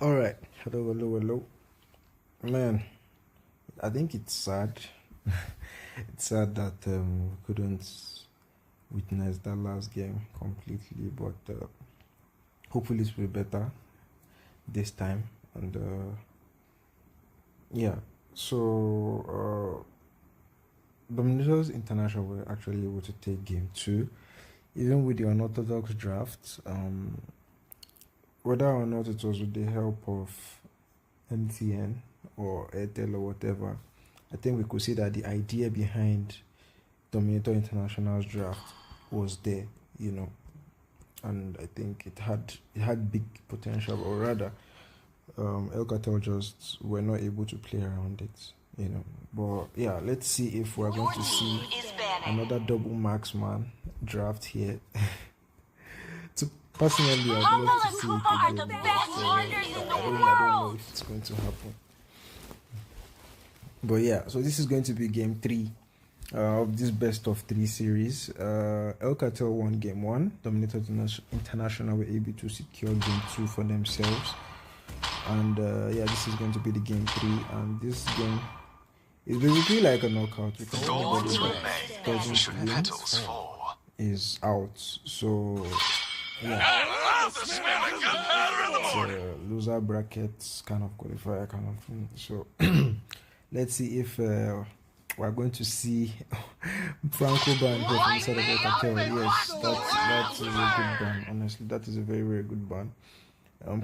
All right. Hello. Man, I think it's sad. It's sad that we couldn't witness that last game completely, but hopefully it will be better this time. And yeah, so Dominators International were actually able to take game two, even with the unorthodox draft. Whether or not it was with the help of MTN or Airtel or whatever, I think we could see that the idea behind Dominator International's draft was there, and I think it had big potential, or rather, El Cartel just were not able to play around it. But yeah, let's see if we're going to see another double marksman draft here. Personally, I'd love to see it again, but I don't know if it's going to happen. But yeah, so this is going to be game three of this best of three series. El Cartel won game one. Dominators International were able to secure game two for themselves. And yeah, this is going to be the game three. And this game is basically like a knockout because anybody that doesn't win is out. So yeah, it's a loser brackets kind of qualifier kind of thing. So let's see if we're going to see Franco ban here from the side of El Cartel. Yes, that's a very good ban. Honestly, that is a very, very good ban.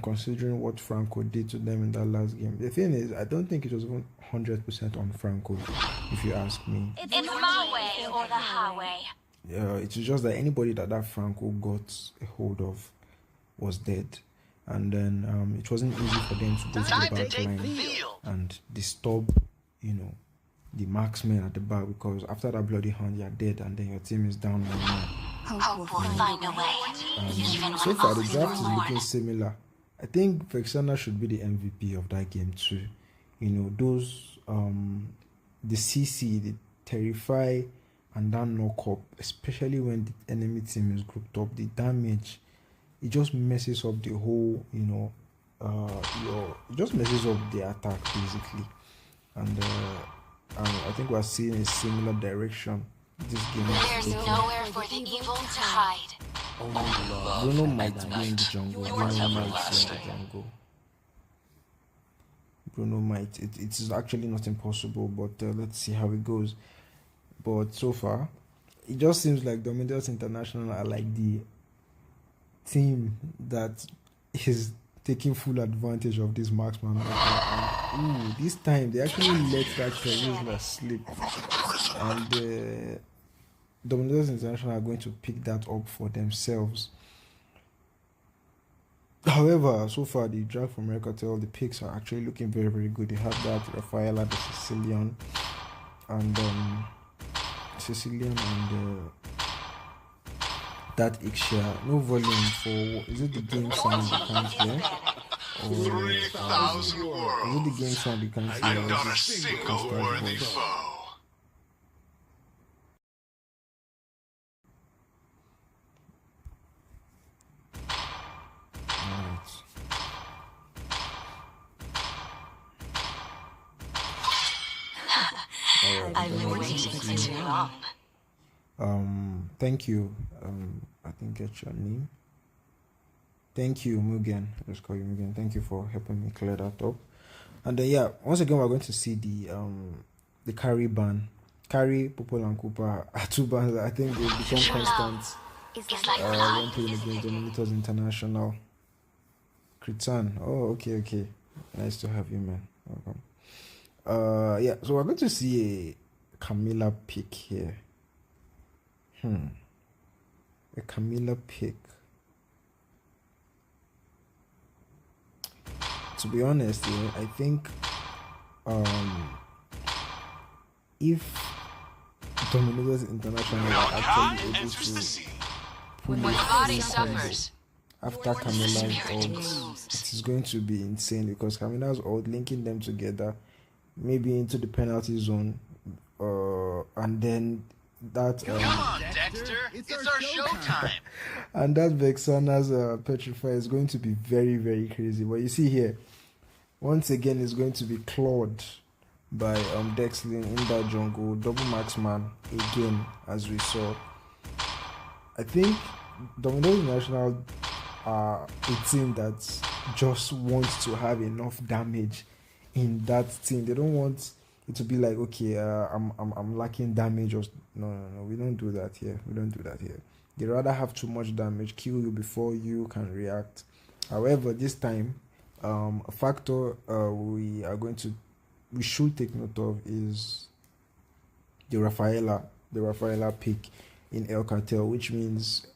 Considering what Franco did to them in that last game. The thing is, I don't think it was even 100% on Franco, if you ask me. It's my way or the highway. It's just that anybody that Franco got a hold of was dead. And then it wasn't easy for them to go to the back line and disturb, the marksmen at the back, because after that bloody hand, you're dead, and then your team is down 1-0. Hope we'll find a way. So far, the draft is looking similar. I think Vexana should be the MVP of that game too. Those the CC, the Terrify, and that knock up, especially when the enemy team is grouped up, the damage, it just messes up the whole, it just messes up the attack basically. And I think we're seeing a similar direction this game is There's taking. nowhere for the evil to hide. Bruno might be in the jungle. Bruno might. It is actually not impossible, but let's see how it goes. But so far, it just seems like Dominators International are like the team that is taking full advantage of this marksman. This time they actually let that Charisma slip, and Dominators International are going to pick that up for themselves. However, so far the draft from Cartel, the picks are actually looking very, very good. They have that Rafaela, the Sicilian, and that Ixia. No volume for, is it the game sound you can't hear? Or is it the game sound you can't hear? I'm not a single worthy foe. I've been waiting for too long. Thank you. I didn't get your name. Thank you, Mugen. Let's call you Mugen. Thank you for helping me clear that up. And then yeah, once again we're going to see the carry ban. Carry, Popol and Cooper are two bans that I think they become constant when playing against Dominators International. Kritan. Oh, okay. Nice to have you, man. Welcome. Yeah, so we're going to see a Camilla pick here. A Camilla pick. To be honest, I think if Dominators International are actually able to pull it after Camilla's ult, it is going to be insane, because Camilla's ult linking them together, maybe into the penalty zone, and then that Come on, Dexter. It's our showtime. and that Vexana's Petrify is going to be very, very crazy. But you see here, once again, it's going to be clawed by Dexlin in that jungle, double marksman again, as we saw. I think Dominators International are a team that just wants to have enough damage in that team. They don't want it to be like, okay, I'm lacking damage, or no, we don't do that here. They rather have too much damage, kill you before you can react. However, this time, a factor we should take note of is the Rafaela pick in El Cartel, which means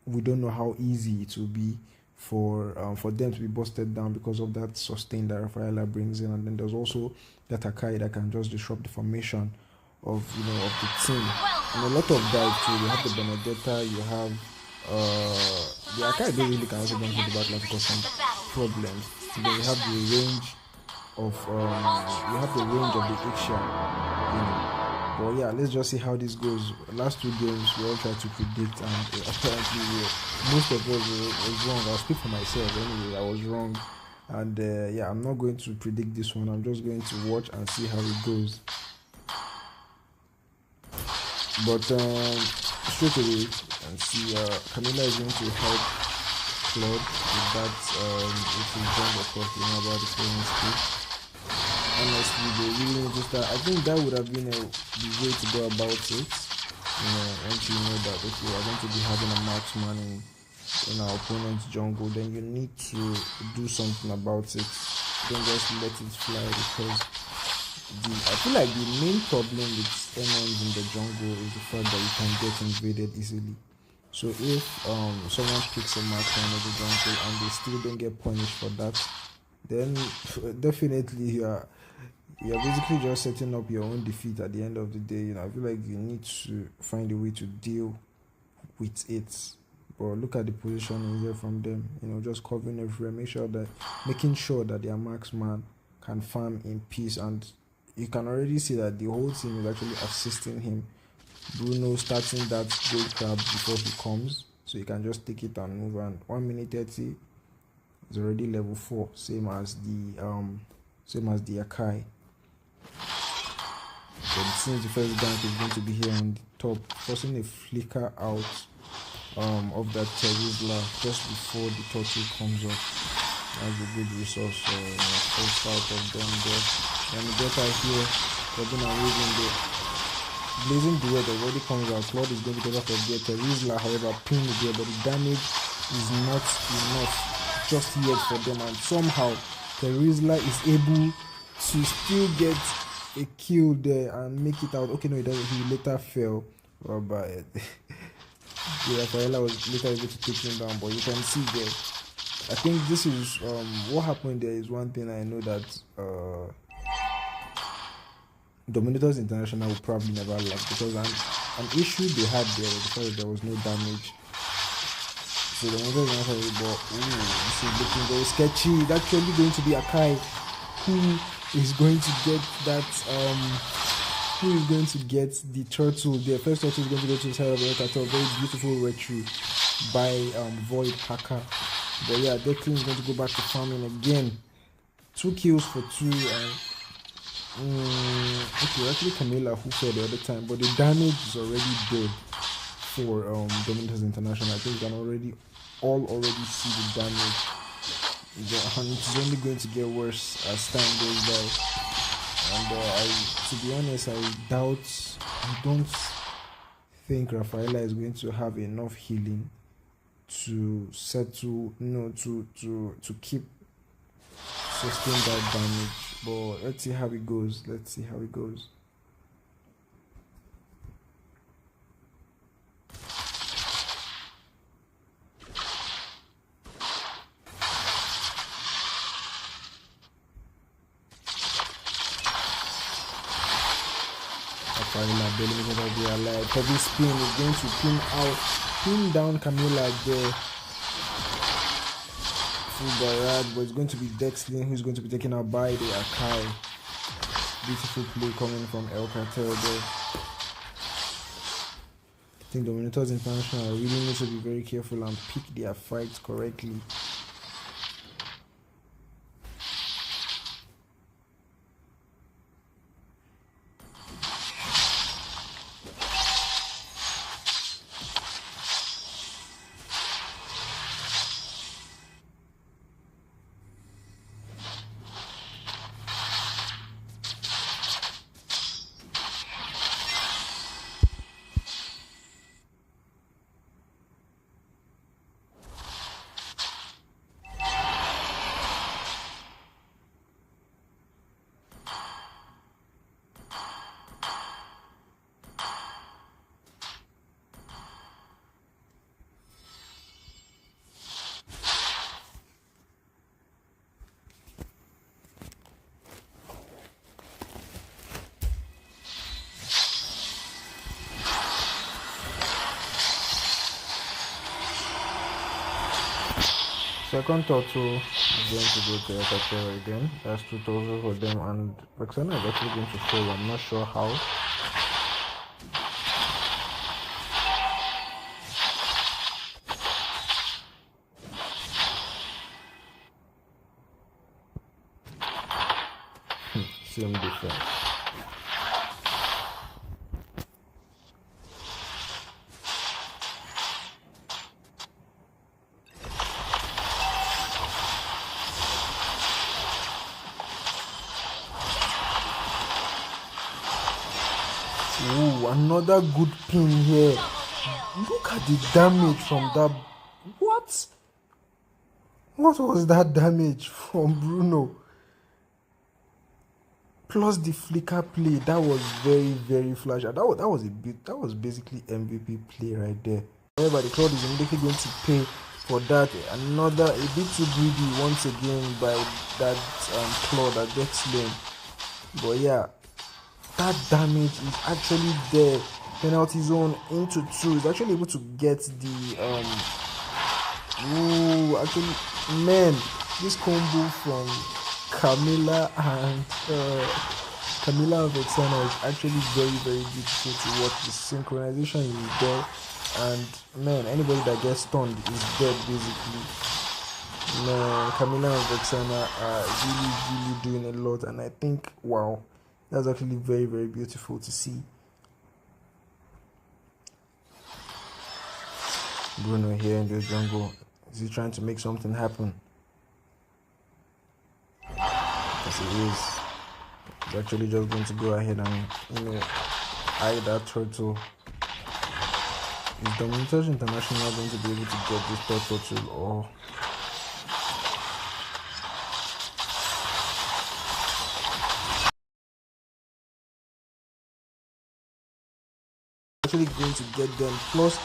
we don't know how easy it will be for them to be busted down because of that sustain that Rafaela brings in. And then there's also that Akai that can just disrupt the formation of the team. And a lot of dive too. You have the Benedetta, you have the Akai don't really can also jump to the back line to cause some problems. And then you have the range of the Ixia, But yeah, let's just see how this goes. Last 2 games we all tried to predict, and apparently most of us was wrong. I'll speak for myself anyway. I was wrong, and yeah, I'm not going to predict this one. I'm just going to watch and see how it goes. But straight away and see, Camila is going to help Claude with that. If he's done, of course, you know about the playing skill. Honestly, they really just I think that would have been the way to go about it. Once you know that, okay, we're going to be having a marksman in our opponent's jungle, then you need to do something about it. Don't just let it fly, because I feel like the main problem with MNs in the jungle is the fact that you can get invaded easily. So if someone picks a marksman in the jungle and they still don't get punished for that, then definitely you're basically just setting up your own defeat at the end of the day. I feel like you need to find a way to deal with it. But look at the positioning here from them. Just covering everywhere, making sure that their marksman can farm in peace. And you can already see that the whole team is actually assisting him. Bruno starting that gold crab before he comes, so you can just take it and move. And 1 minute 30 is already level 4, same as the Akai. So since the first gank is going to be here on the top, forcing a flicker out of that Terizla just before the turtle comes up. That's a good resource. First out of them there. And the better here, Robin and Raven there. Blazing the weather already comes out. Claude is going to get out of there. Terizla, however, pinned there, but the damage is not enough just yet for them, and somehow Terizla is able to still get a kill there and make it out. Okay, no, he doesn't. He later fell, but Rafaela was later able to take him down. But you can see there, I think this is what happened there is one thing I know that Dominators International will probably never lack, because an issue they had there was because there was no damage. So the Dominators International, but this is looking very sketchy. It's actually going to be Akai who is going to get that who is going to get the turtle. The first turtle is going to go to the side of the Cartel. Very beautiful retreat by Void Hacker. But yeah, Declan is going to go back to farming again. 2 kills for 2. Okay, actually Camila who fell the other time, but the damage is already dead for Dominators International. I think you can already see the damage, and it's only going to get worse as time goes by. And to be honest, I don't think Rafaela is going to have enough healing to settle, to keep sustain that damage. But let's see how it goes. Heavy spin is going to pin down Camila there. Full barrage, but it's going to be Dexlin who's going to be taken out by the Akai. Beautiful play coming from El Cartel there. I think Dominators International really need to be very careful and pick their fights correctly. Second turtle is going to go to Cartel again. That's 2 turtles for them, and Vexana is actually going to fail. I'm not sure how. Same defense. Ooh, another good pin here. Look at the damage from that. What? What was that damage from Bruno? Plus the flicker play, that was very, very flash. That was basically MVP play right there. However, the crowd is immediately going to pay for that. Another a bit too greedy once again by that claw that gets lane. But yeah, that damage is actually there. Penalty zone into 2. He's actually able to get the actually, man, this combo from Camilla and Vexana is actually very, very beautiful to watch. The synchronization is there, and man, anybody that gets stunned is dead basically. Man, Camilla and Vexana are really, really doing a lot, and I think, wow, that's actually very, very beautiful to see. Bruno here in the jungle, is he trying to make something happen? Yes, he is. He's actually just going to go ahead and, eye that turtle. Is Dominators International going to be able to get this third turtle, or actually going to get them? Plus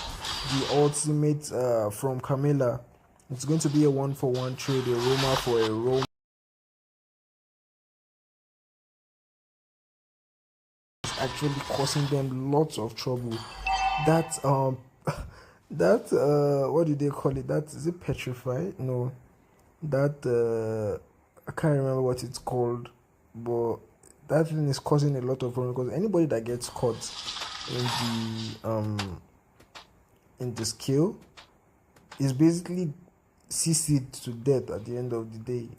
the ultimate from Camilla. It's going to be a 1-for-1 trade, a Roma for a Roma. Actually causing them lots of trouble. That what do they call it? That is it petrified? No, that I can't remember what it's called, but that thing is causing a lot of problems because anybody that gets caught in the skill is basically CC'd to death at the end of the day.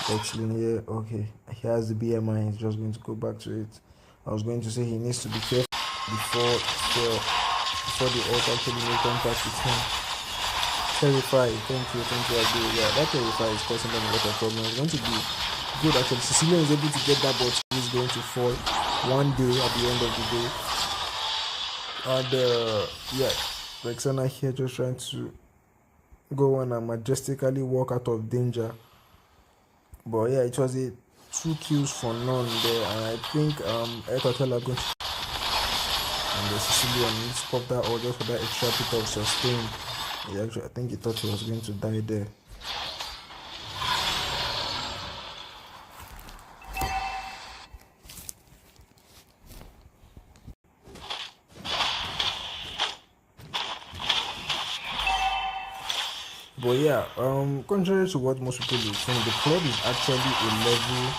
Excellent here. Okay, he has the BMI. He's just going to go back to it. I was going to say he needs to be careful before the ult actually make contact with him. Terrify. Thank you. I do. Yeah, that Terrify is causing them a lot of problems. It's going to be good actually. Sicilian is able to get that, but he's going to fall one day at the end of the day. And yeah, Vexana here just trying to go on and majestically walk out of danger. But yeah, it was a 2 kills for none there, and I think Cartel are going to, and the Sicilian needs to pop that order for that extra bit of sustain. Actually, I think he thought he was going to die there. But yeah, contrary to what most people will think, the club is actually a level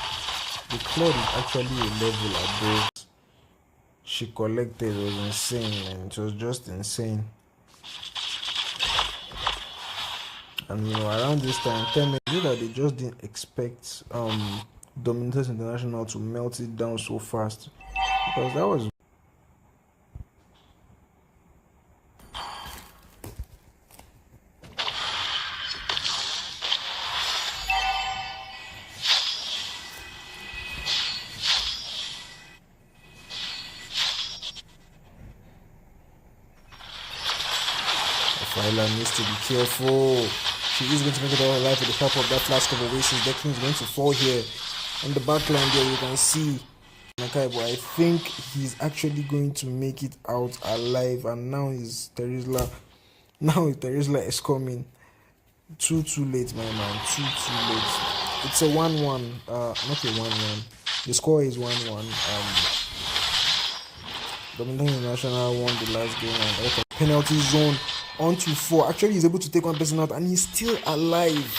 above she collected was insane, and it was just insane. And around this time, tell me that they just didn't expect Dominators International to melt it down so fast, because that was Rafaela needs to be careful. She is going to make it all alive with the help of that flask of Oasis. Declan is going to fall here. On the back line there, you can see Nakaibo. I think he's actually going to make it out alive. And now is Terizla. Now Terizla is coming. Too late, my man. Too late. It's a 1-1. Not a 1-1. The score is 1-1. Dominators International won the last game, and penalty zone on to 4. Actually, he's able to take one person out, and he's still alive.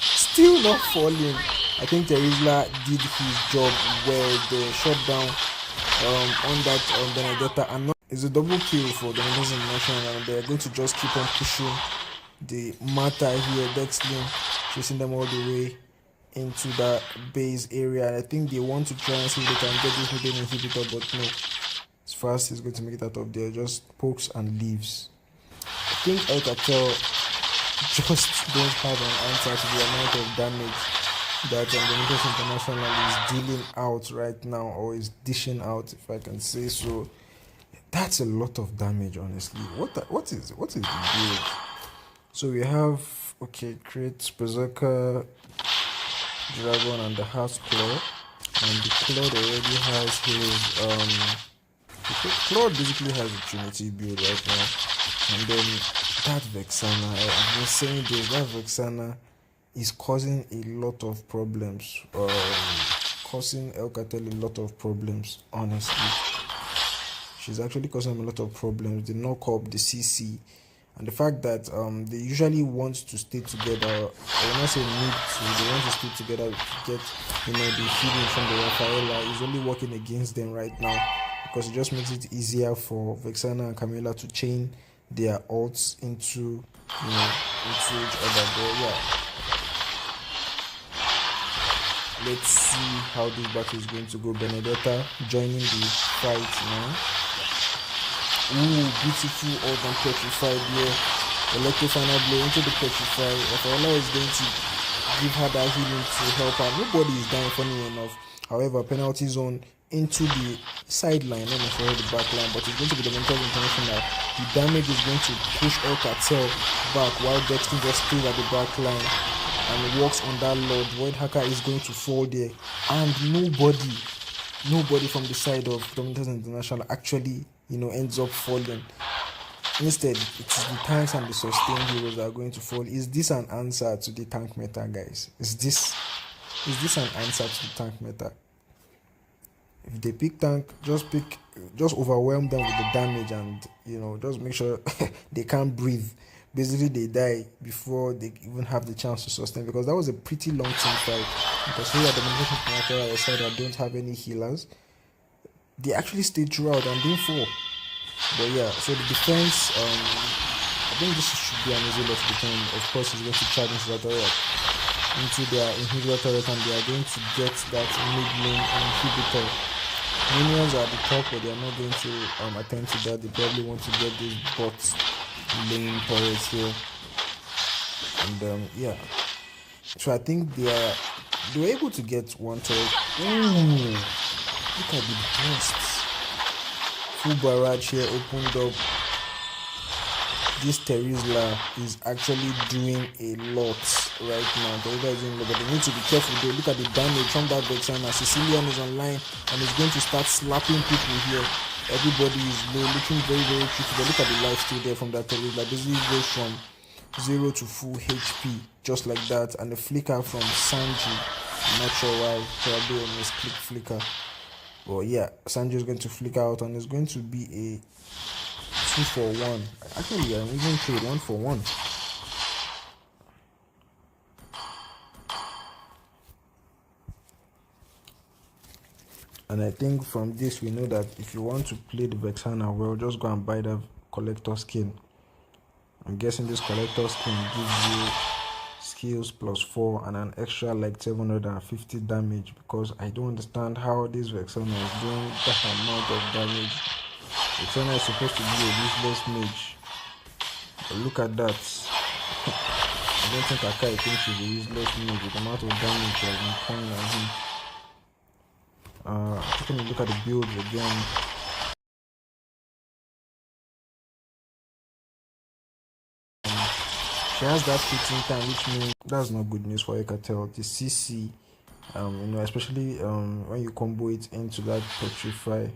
Still not falling. I think Terizla did his job well. The shutdown on that Benedetta, and it's a double kill for Dominators International, and they're going to just keep on pushing the matter here. Dexlin chasing them all the way into that base area, and I think they want to try and see if they can get this middle inhibitor, but no. As fast he's going to make it out of there, just pokes and leaves. I think Cartel just don't have an answer to the amount of damage that Dominators International is dealing out right now, or is dishing out, if I can say so. That's a lot of damage, honestly. What is the build? So we have create Berserker Dragon and the House Claw, and the Claw already has his Claw basically has a Trinity build right now, and then that Vexana, I've been saying this, that Vexana is causing a lot of problems, causing El Cartel a lot of problems, honestly. She's actually causing a lot of problems. The knock up, the CC, and the fact that they usually want to stay together. I will not say need to, they want to stay together to get the feeding from the Rafaela is only working against them right now, because it just makes it easier for Vexana and Camila to chain their ults into each other. But yeah, let's see how this battle is going to go. Benedetta joining the fight now. Ooh, beautiful ult and petrified here. Electro final blow into the petrify. Rafaela is going to give her that healing to help her. Nobody is dying, funny enough. However, penalty zone into the sideline, not necessarily the back line, but it's going to be the mental international. The damage is going to push El Cartel back, while Dexter just stays at the back line and works on that Lord. Void Hacker is going to fall there, and nobody from the side of Dominators International actually ends up falling. Instead, it's the tanks and the sustained heroes that are going to fall. Is this an answer to the tank meta, guys? Is this an answer to the tank meta? If they pick tank, just overwhelm them with the damage, and just make sure they can't breathe. Basically, they die before they even have the chance to sustain, because that was a pretty long team fight. Because here at the Dominators I said I don't have any healers. They actually stayed throughout and didn't fall. But yeah, so the defense, I think this should be an easy lot to defend. Of course, he's going to charge into that turret, into their inhibitor turret, and they are going to get that mid lane inhibitor. Minions are at the top, but they are not going to attend to that. They probably want to get this bot lane turrets here, and yeah. So I think they were able to get one turret. Ooh, look at the bursts. Full barrage here opened up. This Terizla is actually doing a lot right now. Terizla is doing a lot, but they need to be careful though. Look at the damage from that Vexana. Sicilian is online and is going to start slapping people here. Everybody is low, looking very, very tricky. But look at the life still there from that Terizla. Basically goes from 0 to full HP, just like that. And the flicker from Sanji. I'm not sure why, probably a misclick flicker. But yeah, Sanji is going to flicker out, and it's going to be a 2-for-1. Actually, I'm even trade 1-for-1. And I think from this we know that if you want to play the Vexana well, just go and buy the collector skin. I'm guessing this collector skin gives you skills +4 and an extra like 750 damage, because I don't understand how this Vexana is doing that amount of damage. Vexana is supposed to be a useless mage, but look at that. I don't think Akai thinks she's a useless mage with the amount of damage she has been pouring on him. Taking a look at the builds again. She has that fitting time, which means that's not good news for Cartel. The CC, especially when you combo it into that Petrify,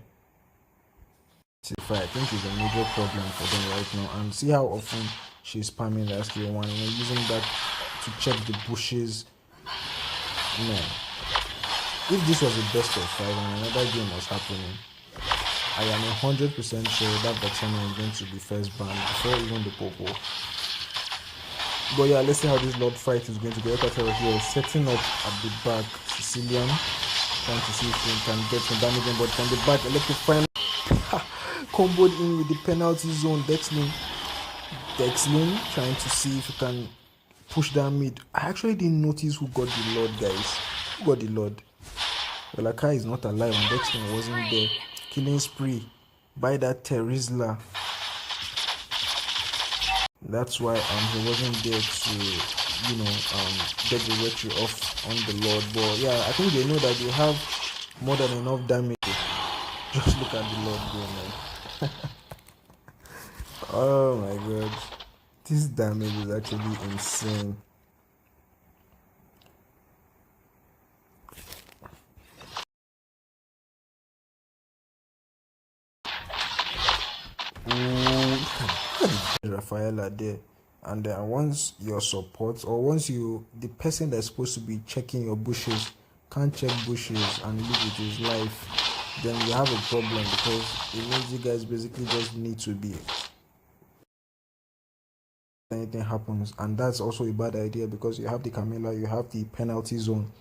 I think is a major problem for them right now. And see how often she's spamming that skill 1, using that to check the bushes. Man, if this was a best of 5 and another game was happening, I am 100% sure that Vexana is going to be first banned before even the Popo. But yeah, let's see how this Lord fight is going to go. Cartel here setting up at the back, Sicilian, trying to see if he can get some damage, but from the back, electrifying, comboed in with the penalty zone. Dexlin trying to see if he can push down mid. I actually didn't notice who got the Lord, guys. Who got the Lord? Well, Akai is not alive and Dexlin wasn't there. Killing spree by that Terizla. That's why he wasn't there to get the retry off on the Lord. But yeah, I think they know that they have more than enough damage. Just look at the Lord go, man. Oh my god, this damage is actually insane. Rafaela there, and then once your support, or once the person that's supposed to be checking your bushes can't check bushes and live with his life, then you have a problem, because it means you guys basically just need to be anything happens, and that's also a bad idea, because you have the Camilla, you have the penalty zone.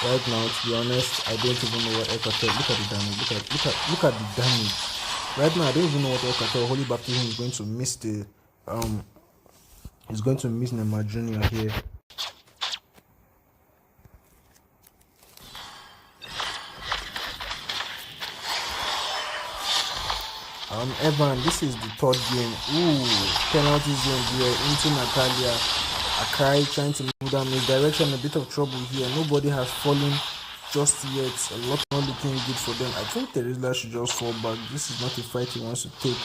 Right now, to be honest, I don't even know what Cartel. Look at the damage. Look at the damage. Right now, I don't even know what Cartel. Holy Baptism is going to miss the He's going to miss Neymar Jr. here. Evan, this is the third game. Ooh, penalty zone here into Natalia. Akai trying to move down his direction, a bit of trouble here. Nobody has fallen just yet. A lot not looking good for them. I think Terizla should just fall back. This is not a fight he wants to take.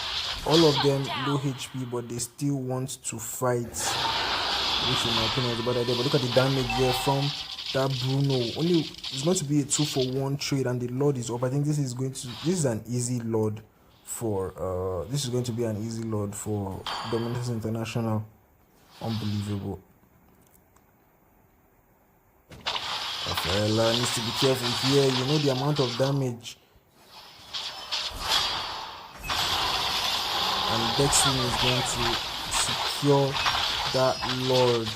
All of them low HP, but they still want to fight, which in my opinion is a bad idea. But look at the damage here from that Bruno. Only it's going to be a 2-for-1 trade, and the Lord is up. I think this is an easy Lord for this is going to be an easy Lord for Dominators International. Unbelievable. Rafaela needs to be careful here. You know the amount of damage. And Dexlin is going to secure that Lord.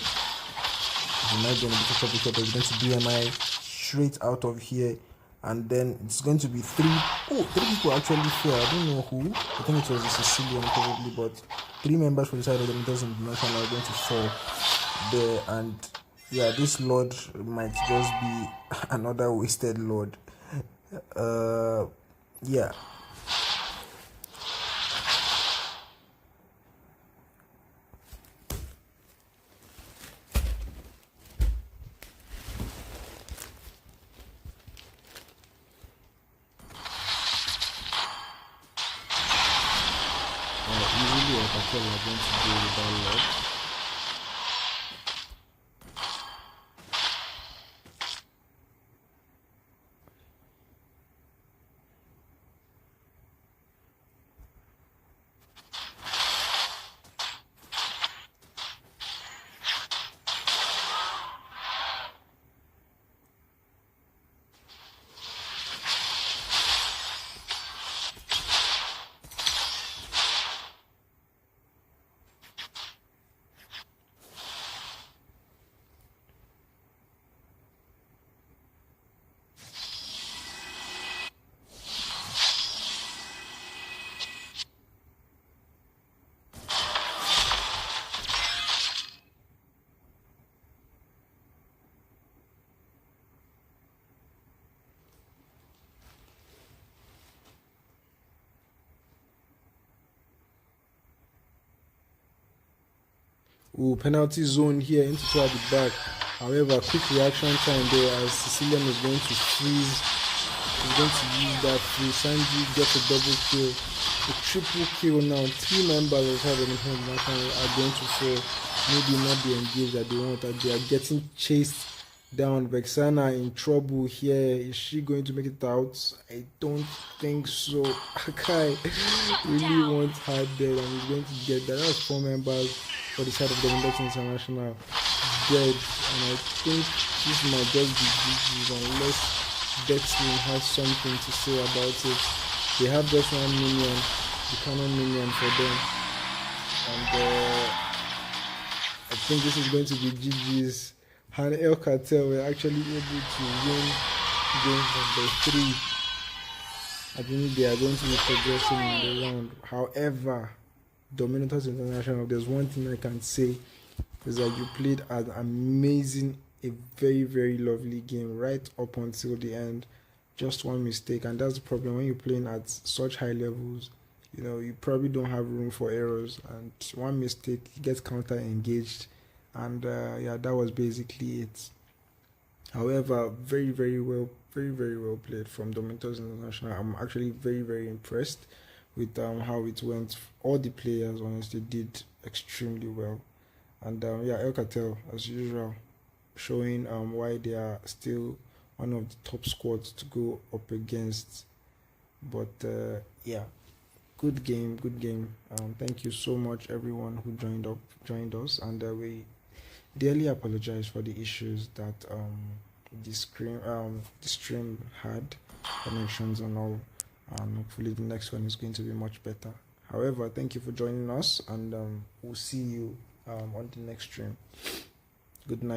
He might be in a bit of trouble here, but he's going to BMI straight out of here. And then it's going to be three people actually fail. I don't know who. I think it was the Sicilian probably, but 3 members from the side of the Dominators International are going to fall there. And yeah, this Lord might just be another wasted Lord. Yeah. Easily, I can tell we're going to deal with that Lord. Ooh, penalty zone here into two at the back. However, quick reaction time there as Sicilian is going to freeze. He's going to use that free. Sanji gets a double kill. A triple kill now. 3 members of the International are going to fall. Maybe not the engage that they want. That they are getting chased down. Vexana in trouble here. Is she going to make it out? I don't think so. Akai really wants her dead and he's going to get that. That's 4 members for the side of the Dominators International dead. And I think this might just be GG's unless Betsman has something to say about it. They have just 1 minion, the cannon minion for them. And I think this is going to be GG's. And El Cartel were actually able to win game number 3. I think they are going to be progressing in the round. However, Dominators International, there's one thing I can say is that you played an amazing, a very, very lovely game right up until the end. Just one mistake, and that's the problem when you're playing at such high levels. You know, you probably don't have room for errors, and one mistake, you get counter engaged, and yeah, that was basically it. However, very, very well played from Dominators International. I'm actually very, very impressed with how it went. All the players honestly did extremely well, and yeah, El Cartel as usual, showing why they are still one of the top squads to go up against. But yeah, good game. Thank you so much everyone who joined us, and we dearly apologize for the issues that the stream had, connections and all, and hopefully the next one is going to be much better. However, thank you for joining us, and we'll see you on the next stream. Good night.